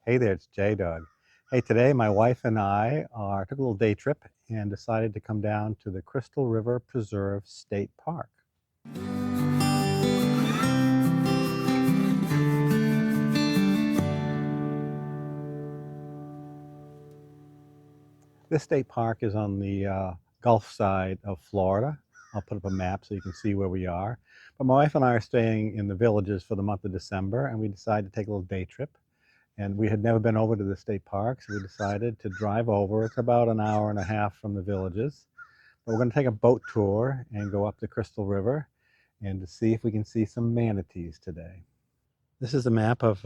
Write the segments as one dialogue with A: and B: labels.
A: Hey there, it's J-Dog. Hey, today my wife and I took a little day trip and decided to come down to the Crystal River Preserve State Park. This state park is on the Gulf side of Florida. I'll put up a map so you can see where we are. But my wife and I are staying in the villages for the month of December, and we decided to take a little day trip. And we had never been over to the state park, so we decided to drive over. It's about an hour and a half from the villages. But we're going to take a boat tour and go up the Crystal River and to see if we can see some manatees today. This is a map of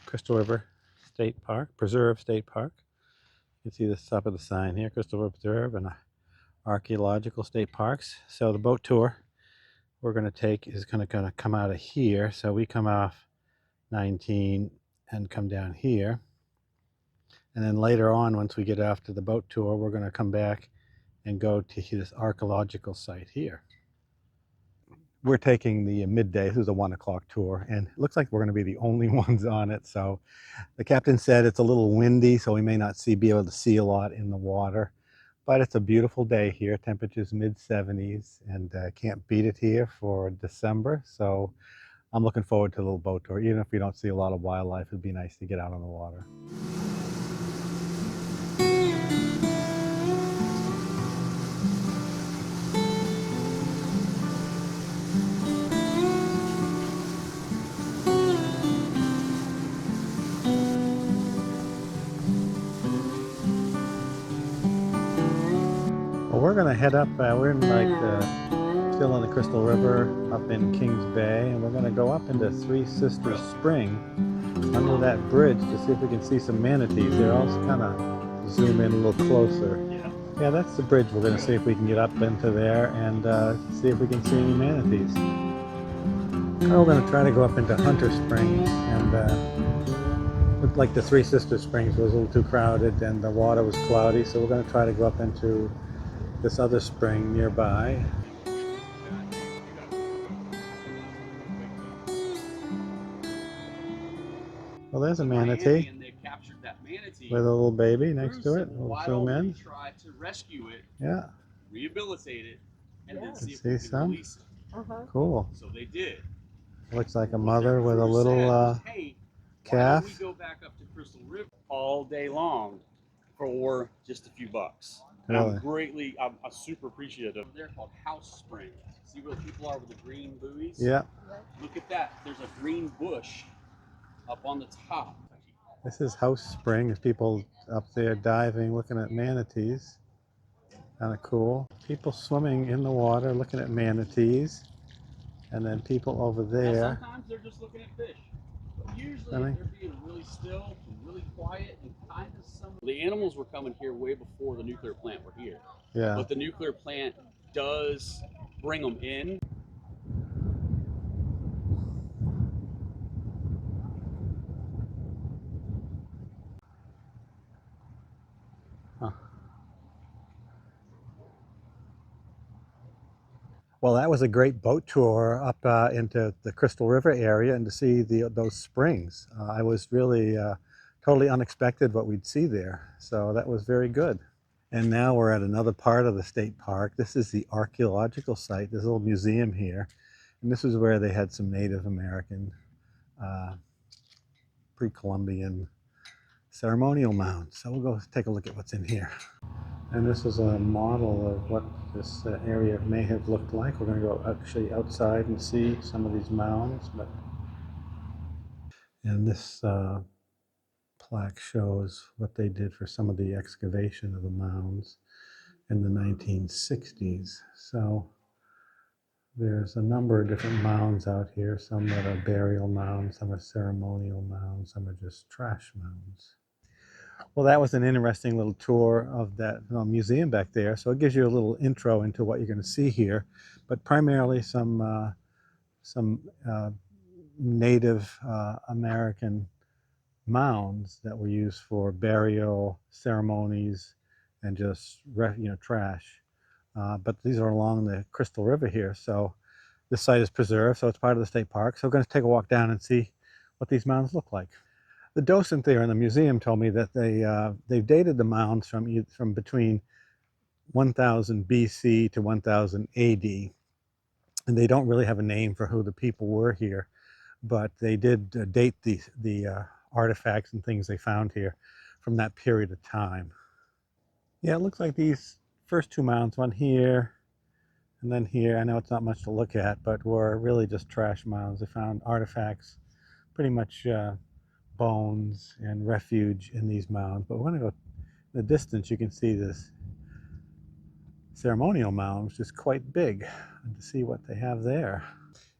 A: Crystal River State Park, Preserve State Park. You can see the top of the sign here, Crystal River Preserve and Archaeological State Parks. So the boat tour we're going to take is going to come out of here. So we come off 19 and come down here. And then later on, once we get after the boat tour, we're going to come back and go to this archaeological site here. We're taking the midday, this is a 1 o'clock tour, and it looks like we're going to be the only ones on it. So the captain said it's a little windy, so we may not be able to see a lot in the water. But it's a beautiful day here, temperatures mid-70s, and can't beat it here for December. So I'm looking forward to a little boat tour. Even if we don't see a lot of wildlife, it'd be nice to get out on the water. Well, we're going to head up, we're in still in the Crystal River up in Kings Bay, and we're going to go up into Three Sisters Spring under that bridge to see if we can see some manatees. They're all kind of zoom in a little closer. Yeah, that's the bridge. We're going to see if we can get up into there and see if we can see any manatees. We're going to try to go up into Hunter Springs, and looked like the Three Sisters Springs was a little too crowded and the water was cloudy, so we're going to try to go up into this other spring nearby. Well, there's a manatee.
B: And they captured that manatee
A: with a little baby next to it. We'll zoom in.
B: Try to rescue it,
A: yeah,
B: rehabilitate it, and then see if
A: see
B: we can
A: some.
B: release it.
A: Cool.
B: So they did.
A: Looks like a mother with a little
B: hey,
A: calf.
B: Why don't we go back up to Crystal River all day long for just a few bucks? And
A: Really?
B: I'm super appreciative. They're called house springs. See where the people are with the green buoys?
A: Yeah.
B: Look at that. There's a green bush up on the top.
A: This is House Spring. There's people up there diving, looking at manatees. Kind of cool. People swimming in the water, looking at manatees. And then people over there.
B: Sometimes they're just looking at fish. But usually they're being really still, and really quiet, and kind of some. The animals were coming here way before the nuclear plant were here.
A: Yeah.
B: But the nuclear plant does bring them in.
A: Huh. Well, that was a great boat tour up into the Crystal River area and to see those springs. I was really totally unexpected what we'd see there. So that was very good. And now we're at another part of the state park. This is the archaeological site. There's a little museum here. And this is where they had some Native American pre-Columbian ceremonial mounds. So we'll go take a look at what's in here. And this is a model of what this area may have looked like. We're going to go actually outside and see some of these mounds. And this plaque shows what they did for some of the excavation of the mounds in the 1960s. So there's a number of different mounds out here. Some that are burial mounds, some are ceremonial mounds, some are just trash mounds. Well, that was an interesting little tour of that museum back there. So it gives you a little intro into what you're going to see here, but primarily some Native American mounds that were used for burial ceremonies and just trash. But these are along the Crystal River here, so this site is preserved, so it's part of the state park. So we're going to take a walk down and see what these mounds look like. The docent there in the museum told me that they've dated the mounds from between 1000 BC to 1000 AD, and they don't really have a name for who the people were here, but they did date the artifacts and things they found here from that period of time. Yeah, it looks like these first two mounds, one here and then here, I know it's not much to look at, but were really just trash mounds. They found artifacts, pretty much bones and refuge in these mounds. But we're going to go in the distance. You can see this ceremonial mound, which is quite big, and to see what they have there.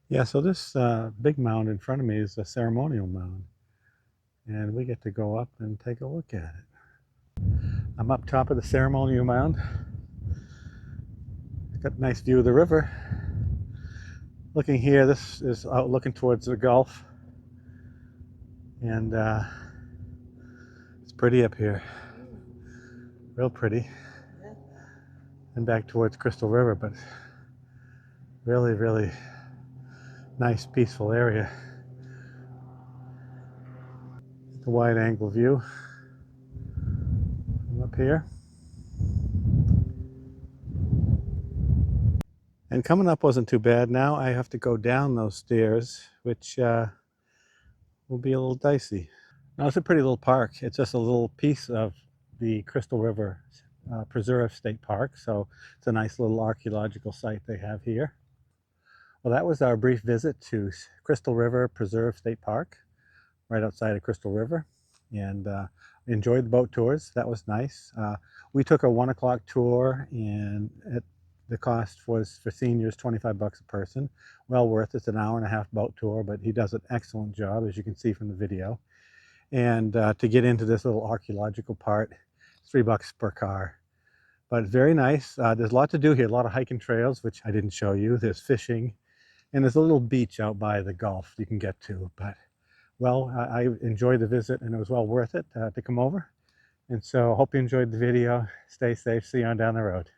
A: Yeah, so this big mound in front of me is a ceremonial mound, and we get to go up and take a look at it. I'm up top of the ceremonial mound. Got a nice view of the river. Looking here, this is out looking towards the Gulf, and it's pretty up here, real pretty, and back towards Crystal River, but really, really nice, peaceful area. The wide angle view from up here. And coming up wasn't too bad. Now I have to go down those stairs, which will be a little dicey. Now it's a pretty little park. It's just a little piece of the Crystal River Preserve State Park, so it's a nice little archaeological site they have here. Well, that was our brief visit to Crystal River Preserve State Park, right outside of Crystal River, and enjoyed the boat tours. That was nice. We took a 1 o'clock tour, and the cost was for seniors $25 a person. Well worth it. It's an hour-and-a-half boat tour, but he does an excellent job, as you can see from the video. And to get into this little archaeological part, $3 per car. But very nice. There's a lot to do here, a lot of hiking trails, which I didn't show you. There's fishing, and there's a little beach out by the Gulf you can get to. But, well, I enjoyed the visit, and it was well worth it to come over. And so I hope you enjoyed the video. Stay safe. See you on down the road.